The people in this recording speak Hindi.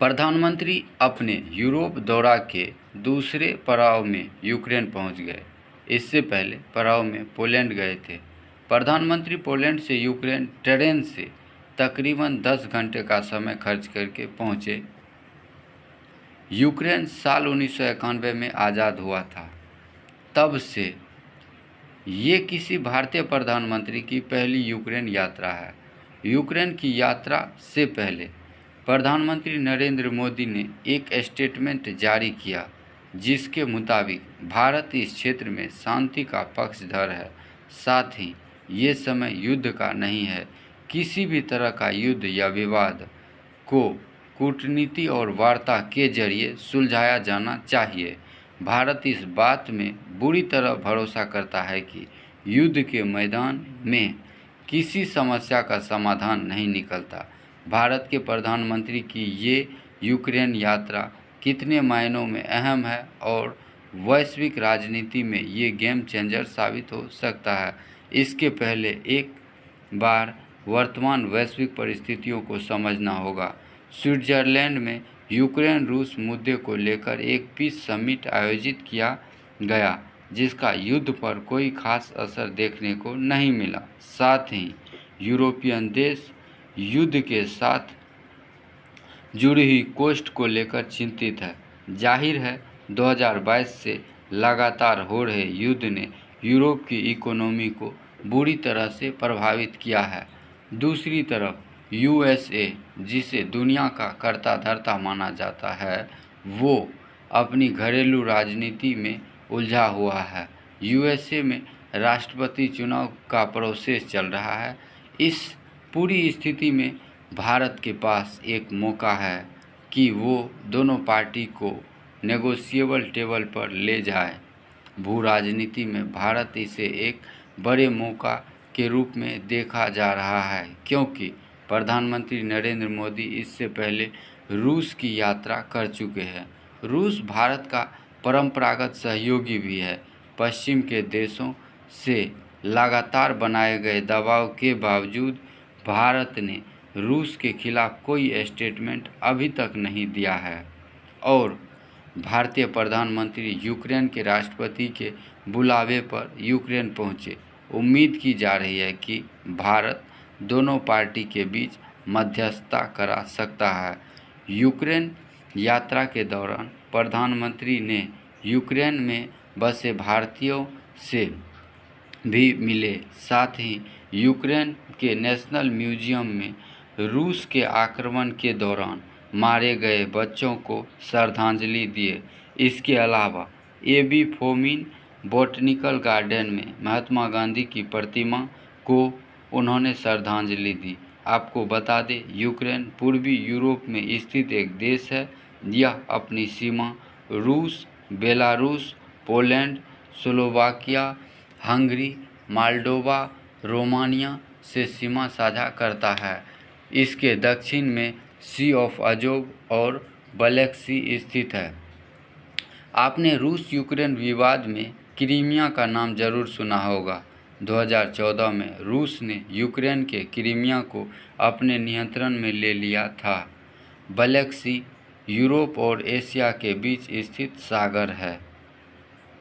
प्रधानमंत्री अपने यूरोप दौरा के दूसरे पड़ाव में यूक्रेन पहुंच गए। इससे पहले पड़ाव में पोलैंड गए थे। प्रधानमंत्री पोलैंड से यूक्रेन ट्रेन से तकरीबन 10 घंटे का समय खर्च करके पहुंचे। यूक्रेन साल 1991 में आज़ाद हुआ था। तब से ये किसी भारतीय प्रधानमंत्री की पहली यूक्रेन यात्रा है। यूक्रेन की यात्रा से पहले प्रधानमंत्री नरेंद्र मोदी ने एक स्टेटमेंट जारी किया, जिसके मुताबिक भारत इस क्षेत्र में शांति का पक्षधर है। साथ ही ये समय युद्ध का नहीं है। किसी भी तरह का युद्ध या विवाद को कूटनीति और वार्ता के जरिए सुलझाया जाना चाहिए। भारत इस बात में बुरी तरह भरोसा करता है कि युद्ध के मैदान में किसी समस्या का समाधान नहीं निकलता। भारत के प्रधानमंत्री की ये यूक्रेन यात्रा कितने मायनों में अहम है और वैश्विक राजनीति में ये गेम चेंजर साबित हो सकता है। इसके पहले एक बार वर्तमान वैश्विक परिस्थितियों को समझना होगा। स्विट्जरलैंड में यूक्रेन रूस मुद्दे को लेकर एक पीस समिट आयोजित किया गया, जिसका युद्ध पर कोई खास असर देखने को नहीं मिला। साथ ही यूरोपियन देश युद्ध के साथ जुड़ी हुई कॉस्ट को लेकर चिंतित है। जाहिर है 2022 से लगातार हो रहे युद्ध ने यूरोप की इकोनॉमी को बुरी तरह से प्रभावित किया है। दूसरी तरफ यूएसए, जिसे दुनिया का कर्ता धर्ता माना जाता है, वो अपनी घरेलू राजनीति में उलझा हुआ है। यूएसए में राष्ट्रपति चुनाव का प्रोसेस चल रहा है। इस पूरी स्थिति में भारत के पास एक मौका है कि वो दोनों पार्टी को नेगोशिएबल टेबल पर ले जाए। भू राजनीति में भारत इसे एक बड़े मौका के रूप में देखा जा रहा है, क्योंकि प्रधानमंत्री नरेंद्र मोदी इससे पहले रूस की यात्रा कर चुके हैं। रूस भारत का परंपरागत सहयोगी भी है। पश्चिम के देशों से लगातार बनाए गए दबाव के बावजूद भारत ने रूस के खिलाफ कोई स्टेटमेंट अभी तक नहीं दिया है और भारतीय प्रधानमंत्री यूक्रेन के राष्ट्रपति के बुलावे पर यूक्रेन पहुंचे। उम्मीद की जा रही है कि भारत दोनों पार्टी के बीच मध्यस्थता करा सकता है। यूक्रेन यात्रा के दौरान प्रधानमंत्री ने यूक्रेन में बसे भारतीयों से भी मिले। साथ ही यूक्रेन के नेशनल म्यूजियम में रूस के आक्रमण के दौरान मारे गए बच्चों को श्रद्धांजलि दिए। इसके अलावा एबी फोमिन बॉटनिकल गार्डन में महात्मा गांधी की प्रतिमा को उन्होंने श्रद्धांजलि दी। आपको बता दें, यूक्रेन पूर्वी यूरोप में स्थित एक देश है। यह अपनी सीमा रूस, Belarus, Poland, Slovakia, Hungary, Moldova, Romania से सीमा साझा करता है। इसके दक्षिण में सी ऑफ अजोव और ब्लैक सी स्थित है। आपने रूस यूक्रेन विवाद में क्रीमिया का नाम जरूर सुना होगा। 2014 में रूस ने यूक्रेन के क्रीमिया को अपने नियंत्रण में ले लिया था। ब्लैक सी यूरोप और एशिया के बीच स्थित सागर है।